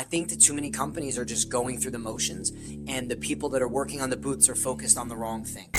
think that too many companies are just going through the motions, and the people that are working on the booths are focused on the wrong thing.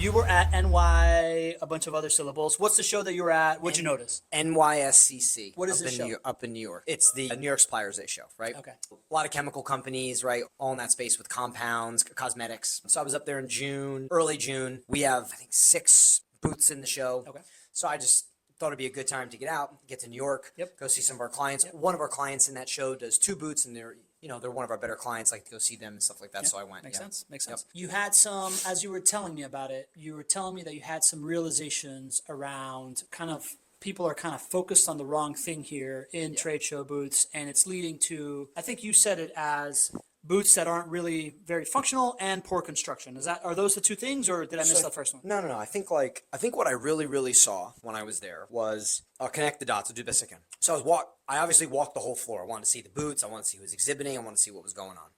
You were at NY, a bunch of other syllables. What's the show that you were at? What'd you notice? NYSCC. What is this show? Up in New York. It's the New York Suppliers Day show, right? Okay. A lot of chemical companies, right? All in that space with compounds, cosmetics. So I was up there in June, early June. We have, I think, 6 booths in the show. Okay. So I just thought it'd be a good time to get out, get to New York, go see some of our clients. One of our clients in that show does 2 booths, and they're one of our better clients. Like to go see them and stuff like that. So I went. Makes sense. Makes sense. You had some, as you were telling me about it, you were telling me that you had some realizations around kind of people are kind of focused on the wrong thing here in trade show booths, and it's leading to, I think you said it as booths that aren't really very functional and poor construction. Are those the 2 things, or did I miss the first one? No. I think what I really saw when I was there was connect the dots. I'll do the best I can. So I obviously walked the whole floor. I wanted to see the booths. I wanted to see who was exhibiting. I wanted to see what was going on.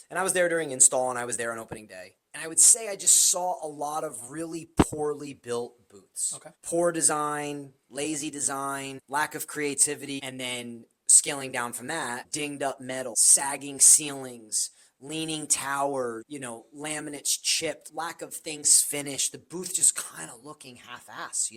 And I was there during install, and I was there on opening day. And I would say I just saw a lot of really poorly built booths. Okay. Poor design, lazy design, lack of creativity, and then scaling down from that, dinged up metal, sagging ceilings, leaning tower, laminates chipped, lack of things finished, the booth just kind of looking half-ass,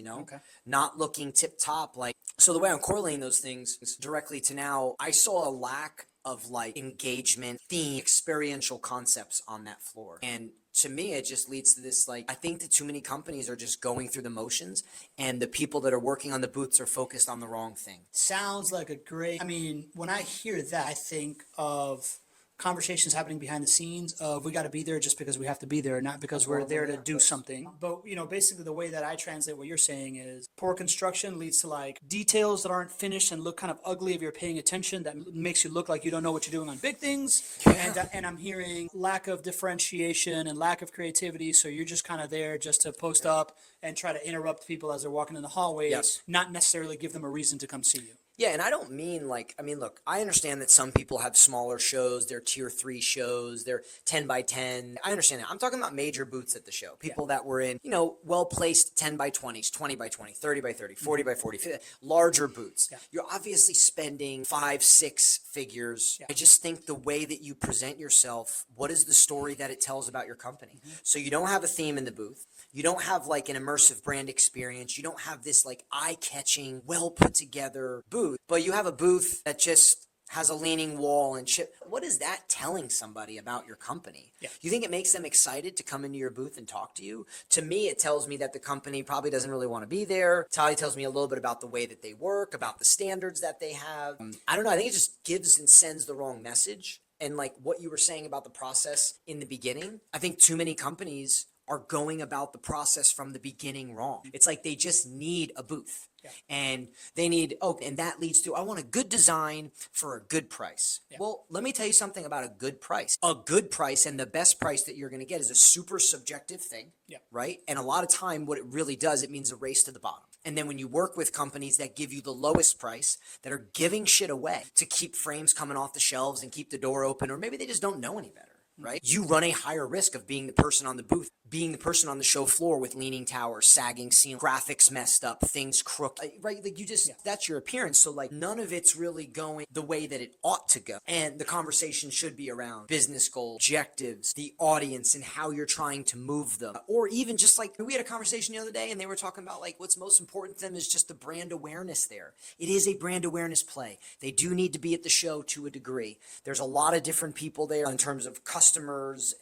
not looking tip-top. So the way I'm correlating those things directly to now, I saw a lack of engagement, theme, experiential concepts on that floor. And to me, it just leads to this, I think that too many companies are just going through the motions, and the people that are working on the booths are focused on the wrong thing. Sounds like when I hear that, I think of conversations happening behind the scenes of we got to be there just because we have to be there, not because we're there to do something. But, basically the way that I translate what you're saying is poor construction leads to details that aren't finished and look kind of ugly if you're paying attention. That makes you look like you don't know what you're doing on big things. Yeah. And I'm hearing lack of differentiation and lack of creativity. So you're just kind of there just to post up and try to interrupt people as they're walking in the hallway, not necessarily give them a reason to come see you. Yeah, and I don't mean look, I understand that some people have smaller shows, they're tier 3 shows, they're 10 by 10. I understand that. I'm talking about major booths at the show. People that were in, well-placed 10 by 20s, 20 by 20, 30 by 30, 40 by 40, larger booths. Yeah. You're obviously spending 5-6 figures. Yeah. I just think the way that you present yourself, what is the story that it tells about your company? Mm-hmm. So you don't have a theme in the booth. You don't have an immersive brand experience. You don't have this eye-catching, well put together booth, but you have a booth that just has a leaning wall and chip. What is that telling somebody about your company? Yeah. You think it makes them excited to come into your booth and talk to you? To me, it tells me that the company probably doesn't really want to be there. It tells me a little bit about the way that they work, about the standards that they have. I don't know. I think it just gives and sends the wrong message. And what you were saying about the process in the beginning, I think too many companies are going about the process from the beginning wrong. It's they just need a booth. Yeah. And they need, and that leads to, I want a good design for a good price. Yeah. Well, let me tell you something about a good price. A good price and the best price that you're going to get is a super subjective thing, right? And a lot of time, what it really does, it means a race to the bottom. And then when you work with companies that give you the lowest price, that are giving shit away to keep frames coming off the shelves and keep the door open, or maybe they just don't know any better. Right? You run a higher risk of being the person on the booth, being the person on the show floor with leaning towers, sagging ceiling, graphics messed up, things crooked, right? That's your appearance. So none of it's really going the way that it ought to go. And the conversation should be around business goals, objectives, the audience, and how you're trying to move them. Or even just we had a conversation the other day, and they were talking about what's most important to them is just the brand awareness there. It is a brand awareness play. They do need to be at the show to a degree. There's a lot of different people there in terms of customers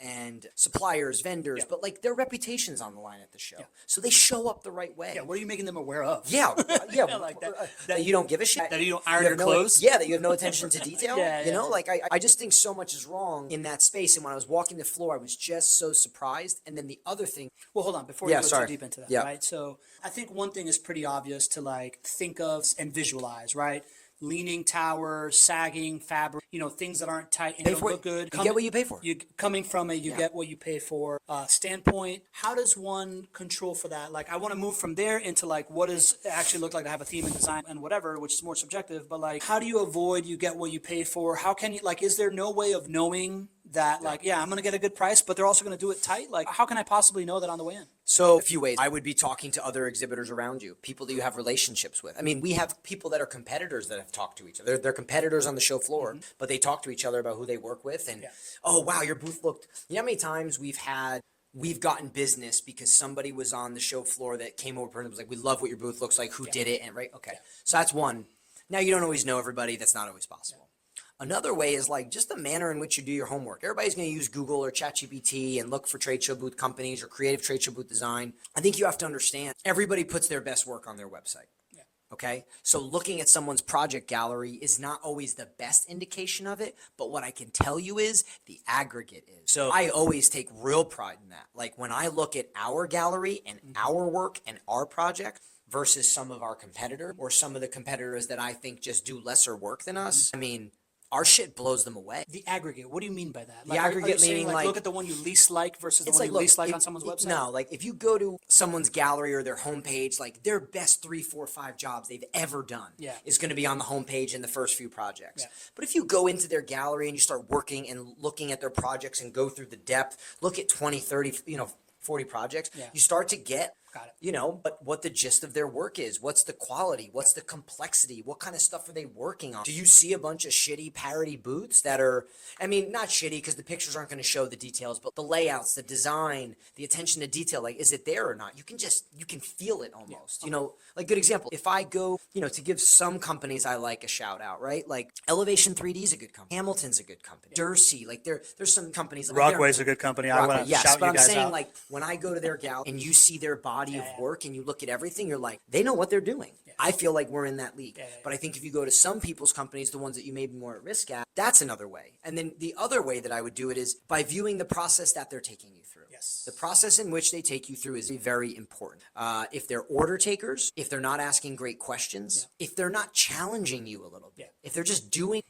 and suppliers, vendors, but their reputation's on the line at the show. Yeah. So they show up the right way. Yeah, what are you making them aware of? Yeah. That you don't give a shit. That you don't iron your clothes? That you have no attention to detail. I just think so much is wrong in that space. And when I was walking the floor, I was just so surprised. And then the other thing. Well, hold on, before you go too deep into that, right? So I think one thing is pretty obvious to think of and visualize, right? Leaning tower, sagging fabric, things that aren't tight and don't look good. You get what you pay for. You coming from you get what you pay for standpoint. How does one control for that? I want to move from there into what does it actually look like to have a theme and design and whatever, which is more subjective. But how do you avoid you get what you pay for? How can you is there no way of knowing that like, yeah, I'm going to get a good price, but they're also going to do it tight? Like, how can I possibly know that on the way in? So a few ways. I would be talking to other exhibitors around you, people that you have relationships with. I mean, we have people that are competitors that have talked to each other. They're competitors on the show floor, but they talk to each other about who they work with. And, oh, wow, your booth looked, you know how many times we've gotten business because somebody was on the show floor that came over and was like, we love what your booth looks like. Who did it? And right. Okay. So that's one. Now you don't always know everybody. That's not always possible. Another way is like just the manner in which you do your homework. Everybody's going to use Google or ChatGPT and look for trade show booth companies or creative trade show booth design. I think you have to understand everybody puts their best work on their website. Okay. So looking at someone's project gallery is not always the best indication of it, but what I can tell you is the aggregate is. So I always take real pride in that. Like when I look at our gallery and our work and our project versus some of our competitor or some of the competitors that I think just do lesser work than us, I mean, our shit blows them away. The aggregate, what do you mean by that? The aggregate meaning like look at the one you least like versus the one you least like on someone's website? No, like if you go to someone's gallery or their homepage, like their best 3, 4, 5 jobs they've ever done is going to be on the homepage in the first few projects. But if you go into their gallery and you start working and looking at their projects and go through the depth, look at 20, 30, 40 projects, you start to get but what the gist of their work is, what's the quality, what's the complexity, what kind of stuff are they working on? Do you see a bunch of shitty parody booths that are, I mean, not shitty because the pictures aren't going to show the details, but the layouts, the design, the attention to detail, like, is it there or not? You can feel it almost, like good example. If I go, to give some companies I like a shout out, right? Like Elevation 3D is a good company. Hamilton's a good company. Dursey, like there's some companies. Rockaway's a good company. I want to shout you guys out. But I'm saying like when I go to their gallery and you see their body of work and you look at everything, you're like, they know what they're doing. I feel like we're in that league. But I think if you go to some people's companies, the ones that you may be more at risk at, that's another way. And then the other way that I would do it is by viewing the process that they're taking you through. The process in which they take you through is very important. If they're order takers, if they're not asking great questions, if they're not challenging you a little bit, if they're just doing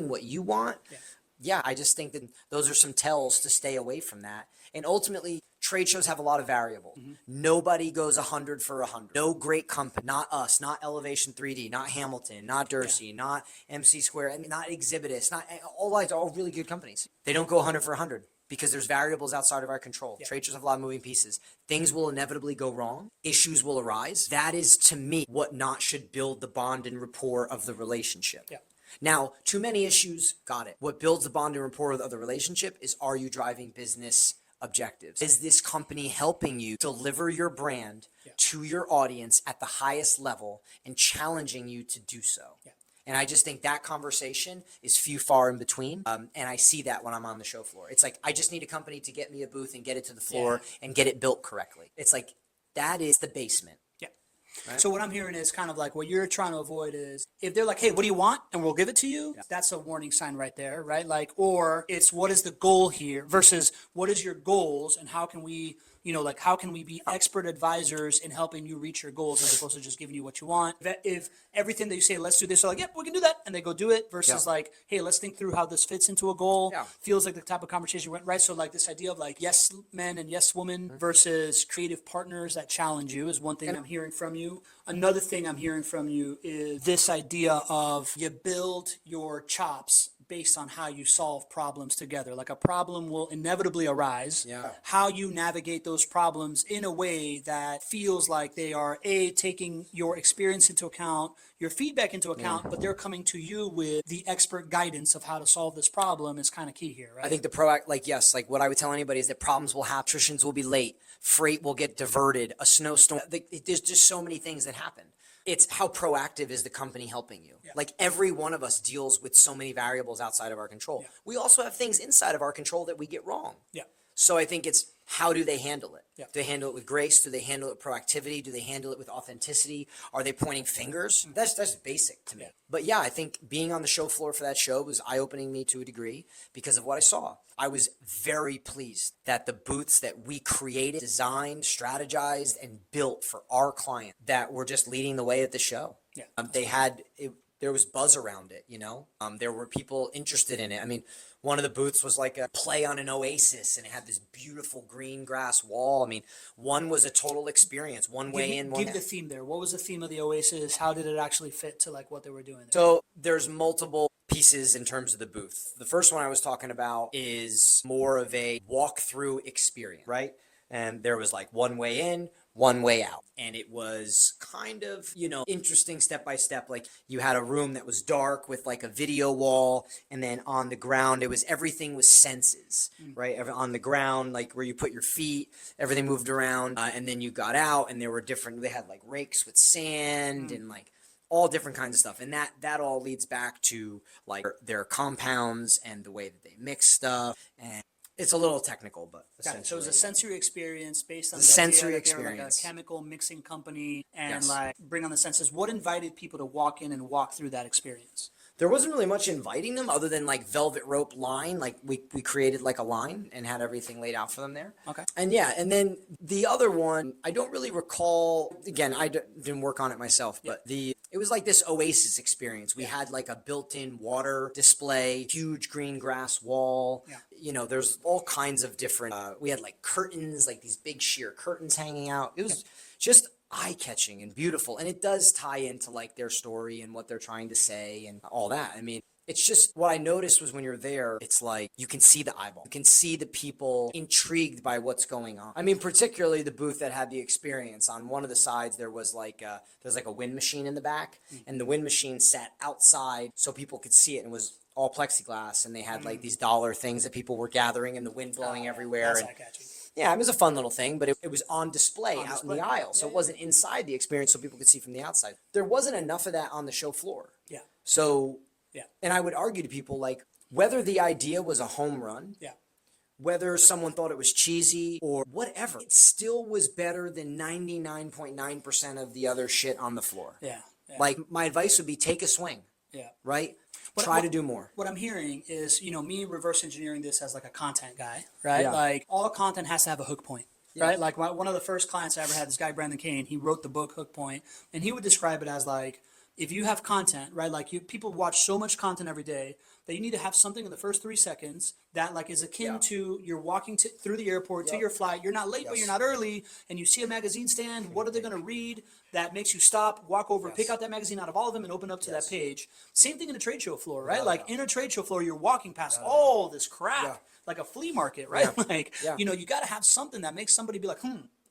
what you want, I just think that those are some tells to stay away from that. And ultimately, trade shows have a lot of variables. Nobody goes 100 for 100. No great company, not us, not Elevation 3D, not Hamilton, not Dursey, not MC Square, I mean, not Exhibitus, not all really good companies. They don't go 100 for 100 because there's variables outside of our control. Trade shows have a lot of moving pieces. Things will inevitably go wrong. Issues will arise. That is, to me, what not should build the bond and rapport of the relationship. Now, too many issues, got it. What builds the bond and rapport of the relationship is, are you driving business objectives? Is this company helping you deliver your brand to your audience at the highest level and challenging you to do so? And I just think that conversation is few far in between. And I see that when I'm on the show floor. It's like, I just need a company to get me a booth and get it to the floor and get it built correctly. It's like, that is the basement. Right. So what I'm hearing is kind of like what you're trying to avoid is if they're like, hey, what do you want? And we'll give it to you. That's a warning sign right there, right? Like, or it's what is the goal here versus what is your goals and how can we, how can we be expert advisors in helping you reach your goals as opposed to just giving you what you want? If everything that you say, let's do this, they're like, yep, we can do that. And they go do it versus like, hey, let's think through how this fits into a goal. Feels like the type of conversation went right. So like this idea of like yes men and yes women versus creative partners that challenge you is one thing I'm hearing from you. Another thing I'm hearing from you is this idea of you build your chops based on how you solve problems together. Like a problem will inevitably arise. How you navigate those problems in a way that feels like they are taking your experience into account, your feedback into account, but they're coming to you with the expert guidance of how to solve this problem is kind of key here, right? I think what I would tell anybody is that problems will happen, electricians will be late, freight will get diverted, a snowstorm. There's just so many things that happen. It's how proactive is the company helping you? Like every one of us deals with so many variables outside of our control. We also have things inside of our control that we get wrong. So I think it's how do they handle it? Do they handle it with grace? Do they handle it with proactivity? Do they handle it with authenticity? Are they pointing fingers? That's basic to me. But yeah, I think being on the show floor for that show was eye-opening me to a degree because of what I saw. I was very pleased that the booths that we created, designed, strategized, and built for our client that were just leading the way at the show. There was buzz around it, there were people interested in it. I mean, one of the booths was like a play on an oasis and it had this beautiful green grass wall. I mean, one was a total experience, one way in, one out. Give the theme there. What was the theme of the oasis? How did it actually fit to like what they were doing there? So there's multiple pieces in terms of the booth. The first one I was talking about is more of a walkthrough experience, right? And there was like one way in, one way out. And it was kind of, interesting step by step. Like you had a room that was dark with like a video wall. And then on the ground, everything was senses, right? On the ground, like where you put your feet, everything moved around. And then you got out and they had like rakes with sand and like all different kinds of stuff. And that all leads back to like their compounds and the way that they mix stuff. And it's a little technical, but got it. So it was a sensory experience based on the sensory idea that they were experience. like a chemical mixing company and Yes. like bring on the senses. What invited people to walk in and walk through that experience? There wasn't really much inviting them other than like velvet rope line. Like we created like a line and had everything laid out for them there. Okay. And yeah, and then the other one, I don't really recall, again, didn't work on it myself, but it was like this oasis experience. We had like a built-in water display, huge green grass wall. Yeah. There's all kinds of different, we had like curtains, like these big sheer curtains hanging out. It was just eye-catching and beautiful, and it does tie into like their story and what they're trying to say and all that. I mean, it's just what I noticed was when you're there, it's like you can see the eyeball, you can see the people intrigued by what's going on. I mean, particularly the booth that had the experience. On one of the sides there was like a wind machine in the back, and the wind machine sat outside so people could see it, and it was all plexiglass, and they had like these dollar things that people were gathering and the wind blowing everywhere. That's And eye-catching. yeah, it was a fun little thing, but it was on display out in the aisle. So it wasn't inside the experience so people could see from the outside. There wasn't enough of that on the show floor. Yeah. So, Yeah. and I would argue to people like whether the idea was a home run, Yeah. whether someone thought it was cheesy or whatever, it still was better than 99.9% of the other shit on the floor. Yeah. Yeah. Like my advice would be take a swing, Yeah. right? Try to do more. What I'm hearing is, me reverse engineering this as like a content guy, right? Yeah. Like all content has to have a hook point, right? Like one of the first clients I ever had, this guy, Brandon Kane, he wrote the book Hook Point, and he would describe it as like, if you have content, right? Like people watch so much content every day that you need to have something in the first 3 seconds that like is akin to you're walking through the airport to your flight. You're not late, but you're not early, and you see a magazine stand. What are they going to read that makes you stop, walk over, pick out that magazine out of all of them, and open up to that page? Same thing in a trade show floor, right? Like in a trade show floor, you're walking past all this crap, like a flea market, right? Like you got to have something that makes somebody be like,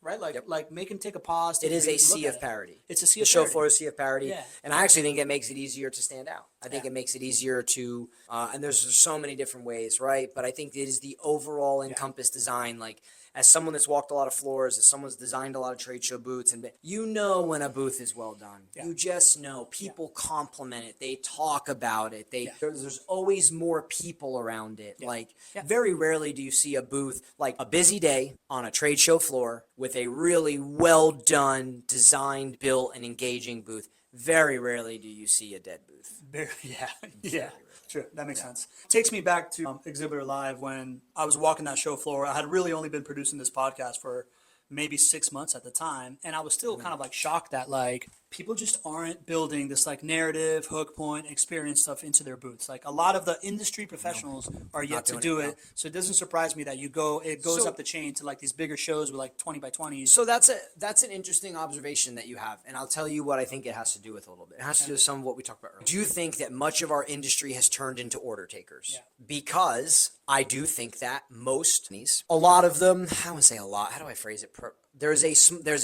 right? Like make them take a pause. It is a sea of parody. It's a sea The of show parody. floor is a sea of parody. Yeah. And I actually think it makes it easier to stand out. I think it makes it easier to, and there's so many different ways, right? But I think it is the overall encompass design. Like as someone that's walked a lot of floors, as someone's designed a lot of trade show booths, and you know when a booth is well done. Yeah. You just know. People compliment it. They talk about it. There's always more people around it. Like very rarely do you see a booth, like a busy day on a trade show floor with a really well done, designed, built, and engaging booth. Very rarely do you see a dead booth. Yeah. True. That makes sense. Takes me back to Exhibitor Live when I was walking that show floor. I had really only been producing this podcast for maybe 6 months at the time. And I was still kind of like shocked that like people just aren't building this like narrative, hook point, experience stuff into their booths. Like a lot of the industry professionals are yet to do it. So it doesn't surprise me that it goes up the chain to like these bigger shows with like 20 by 20s. So that's an interesting observation that you have. And I'll tell you what I think it has to do with a little bit. It has to do with some of what we talked about earlier. Do you think that much of our industry has turned into order takers? Yeah. Because I do think that a lot of them, I wouldn't say a lot, how do I phrase it? There's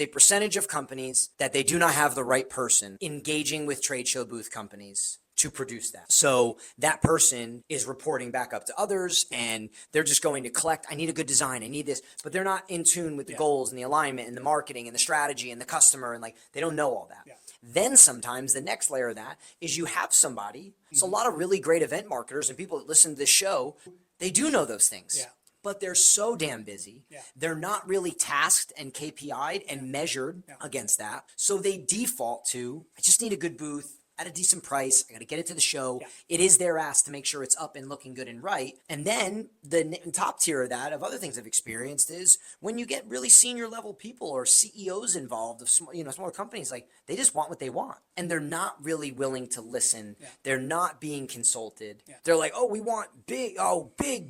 a percentage of companies that they do not have the right person engaging with trade show booth companies to produce that. So that person is reporting back up to others and they're just going to collect, I need a good design, I need this, but they're not in tune with the goals and the alignment and the marketing and the strategy and the customer, and like they don't know all that. Yeah. Then sometimes the next layer of that is you have somebody, so a lot of really great event marketers and people that listen to this show, they do know those things. Yeah. But they're so damn busy. Yeah. They're not really tasked and KPI'd and measured against that. So they default to, I just need a good booth at a decent price. I got to get it to the show. Yeah. It is their ass to make sure it's up and looking good and right. And then the top tier of that, of other things I've experienced, is when you get really senior level people or CEOs involved of smaller companies, like they just want what they want. And they're not really willing to listen. Yeah. They're not being consulted. Yeah. They're like, oh, we want big,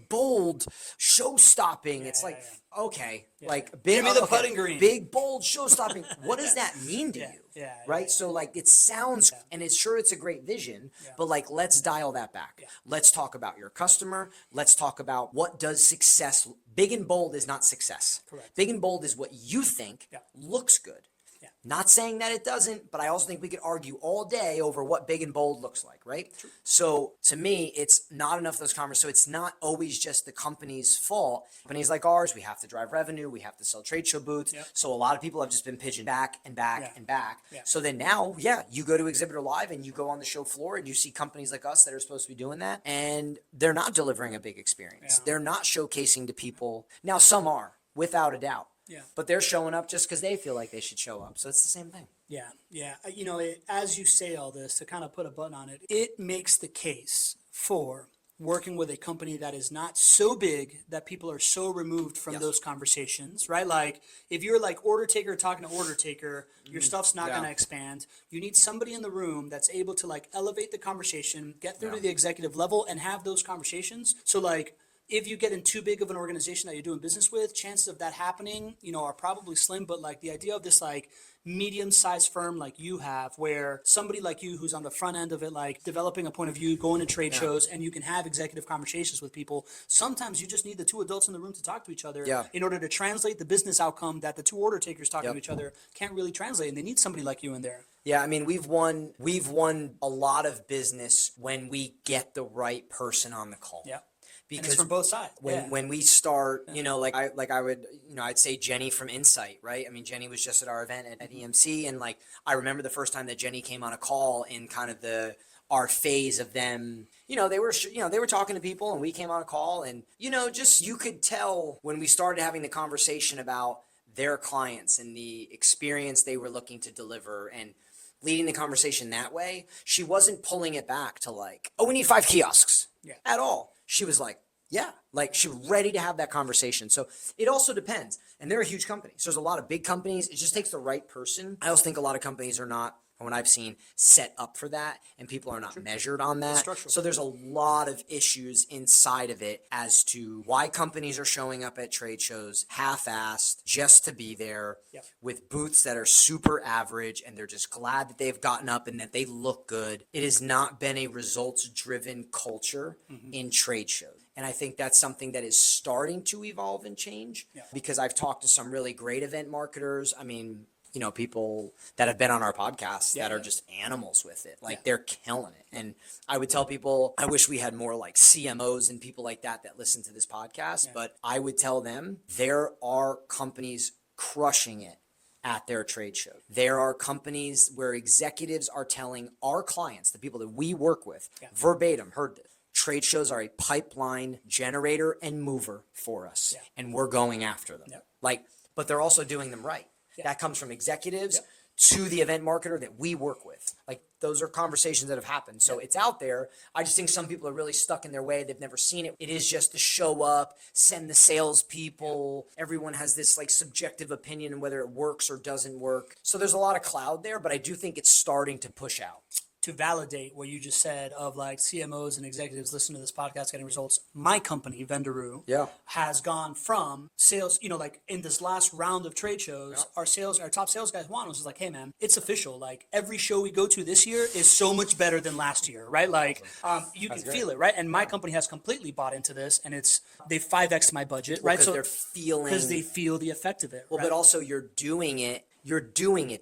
bold, show stopping. It's like, Okay, Yeah. like big, Give me the okay, putting green. big, bold, show-stopping. What does that mean to Yeah, you? yeah, Right? yeah, So like it sounds, and it's sure it's a great vision, Yeah. but like let's dial that back. Yeah. Let's talk about your customer. Let's talk about what does success. Big and bold is not success. Correct. Big and bold is what you think Yeah. looks good. Yeah. Not saying that it doesn't, but I also think we could argue all day over what big and bold looks like, right? True. So to me, it's not enough of those conversations. So it's not always just the company's fault. Companies like ours, we have to drive revenue, we have to sell trade show booths. Yep. So a lot of people have just been pigeoned back and back Yeah. and back. Yeah. So then now, yeah, you go to Exhibitor Live and you go on the show floor and you see companies like us that are supposed to be doing that, and they're not delivering a big experience. Yeah. They're not showcasing to people. Now some are, without a doubt. Yeah. But they're showing up just because they feel like they should show up. So it's the same thing. Yeah, yeah. As you say all this, to kind of put a button on it, it makes the case for working with a company that is not so big that people are so removed from Yes. those conversations, right? Like if you're like order taker talking to order taker, your stuff's not Yeah. going to expand. You need somebody in the room that's able to like elevate the conversation, get through to the executive level and have those conversations. So like if you get in too big of an organization that you're doing business with, chances of that happening, are probably slim. But like the idea of this like medium-sized firm like you have, where somebody like you who's on the front end of it, like developing a point of view, going to trade shows, and you can have executive conversations with people. Sometimes you just need the two adults in the room to talk to each other in order to translate the business outcome that the two order takers talking to each other can't really translate. And they need somebody like you in there. Yeah, I mean, we've won a lot of business when we get the right person on the call. Yeah. And Because it's from both sides. when we start, I would, I'd say Jenny from Insight, right? I mean, Jenny was just at our event at EMC, and like I remember the first time that Jenny came on a call in kind of our phase of them, they were talking to people, and we came on a call, and just you could tell when we started having the conversation about their clients and the experience they were looking to deliver and leading the conversation that way. She wasn't pulling it back to like, oh, we need 5 kiosks at all. She was like, yeah, like she was ready to have that conversation. So it also depends. And they're a huge company. So there's a lot of big companies. It just takes the right person. I also think a lot of companies are not, from what I've seen, set up for that, and people are not measured on that. So there's a lot of issues inside of it as to why companies are showing up at trade shows half-assed just to be there with booths that are super average, and they're just glad that they've gotten up and that they look good. It has not been a results-driven culture in trade shows. And I think that's something that is starting to evolve and change because I've talked to some really great event marketers. I mean, people that have been on our podcast that are just animals with it. Like they're killing it. And I would tell people, I wish we had more like CMOs and people like that listen to this podcast, but I would tell them there are companies crushing it at their trade show. There are companies where executives are telling our clients, the people that we work with, verbatim, heard this. Trade shows are a pipeline generator and mover for us, and we're going after them. But they're also doing them right. That comes from executives to the event marketer that we work with. Like those are conversations that have happened. So it's out there. I just think some people are really stuck in their way. They've never seen it. It is just to show up, send the salespeople. Everyone has this like subjective opinion on whether it works or doesn't work. So there's a lot of cloud there, but I do think it's starting to push out. To validate what you just said of like CMOs and executives listening to this podcast getting results, my company, Vendaroo, has gone from sales, like in this last round of trade shows, our top sales guy Juan was like, hey man, it's official. Like every show we go to this year is so much better than last year, right? Like you can feel it, right? And my company has completely bought into this, and they 5x'd my budget, right? So because they feel the effect of it. Well, but also you're doing it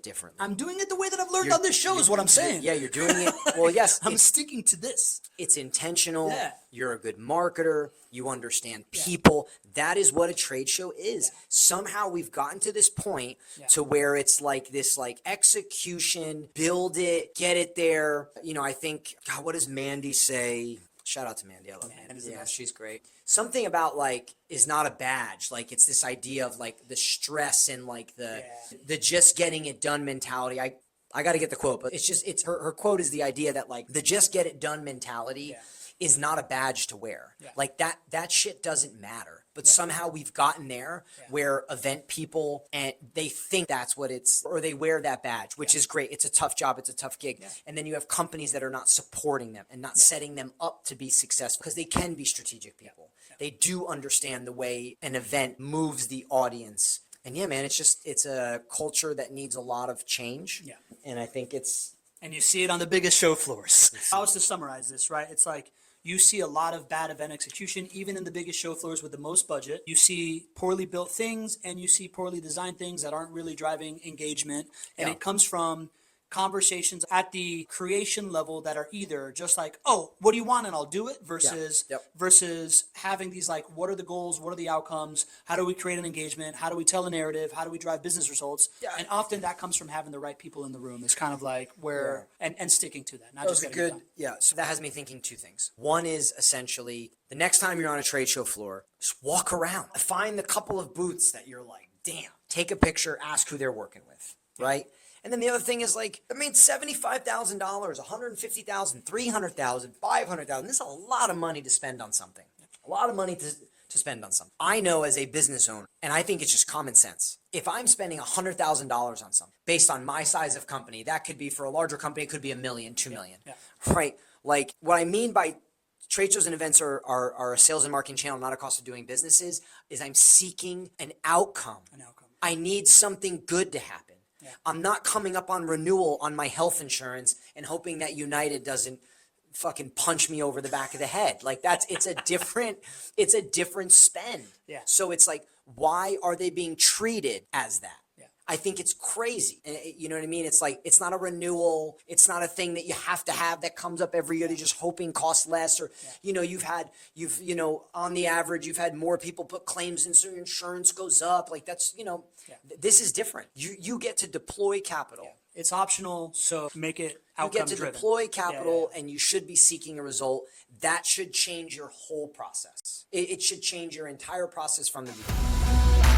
differently. I'm doing it the way that I've learned on this show is what I'm saying. Yeah, you're doing it. Well, yes. I'm sticking to this. It's intentional. Yeah. You're a good marketer. You understand people. That is what a trade show is. Somehow we've gotten to this point to where it's like this like execution, build it, get it there. I think, God, what does Mandy say? Shout out to Mandy. I love Mandy. Yeah, she's great. Something about like is not a badge. Like it's this idea of like the stress and like the just getting it done mentality. I got to get the quote, but it's her quote is the idea that like the just get it done mentality is not a badge to wear. Yeah. Like that shit doesn't matter. But somehow we've gotten there where event people, and they think that's what it's, or they wear that badge, which is great. It's a tough job. It's a tough gig. And then you have companies that are not supporting them and not setting them up to be successful, because they can be strategic people. They do understand the way an event moves the audience. And yeah, man, it's a culture that needs a lot of change. Yeah. And I think And you see it on the biggest show floors. If I was to summarize this, right? It's like you see a lot of bad event execution, even in the biggest show floors with the most budget. You see poorly built things, and you see poorly designed things that aren't really driving engagement. And it comes from conversations at the creation level that are either just like, oh, what do you want, and I'll do it, versus having these like, what are the goals, what are the outcomes, how do we create an engagement, how do we tell a narrative, how do we drive business results. And often that comes from having the right people in the room. Is kind of like where and sticking to that, not just getting it done. So that has me thinking two things. One is essentially, the next time you're on a trade show floor, just walk around, find the couple of booths that you're like, damn, take a picture, ask who they're working with, right? And then the other thing is like, I mean, $75,000, $150,000, $300,000, $500,000. This is a lot of money to spend on something. A lot of money to spend on something. I know as a business owner, and I think it's just common sense, if I'm spending $100,000 on something based on my size of company, that could be, for a larger company, it could be $1 million, $2 million, right? Like, what I mean by trade shows and events are a sales and marketing channel, not a cost of doing business, is I'm seeking an outcome. I need something good to happen. I'm not coming up on renewal on my health insurance and hoping that United doesn't fucking punch me over the back of the head. Like it's a different spend. Yeah. So it's like, why are they being treated as that? I think it's crazy. You know what I mean? It's like, it's not a renewal. It's not a thing that you have to have that comes up every year. They're just hoping costs less, or, you know, on the average, you've had more people put claims in, so your insurance goes up. Like that's, this is different. You get to deploy capital. It's optional, so make it outcome driven. You get to deploy capital, and you should be seeking a result. That should change your whole process. It should change your entire process from the beginning.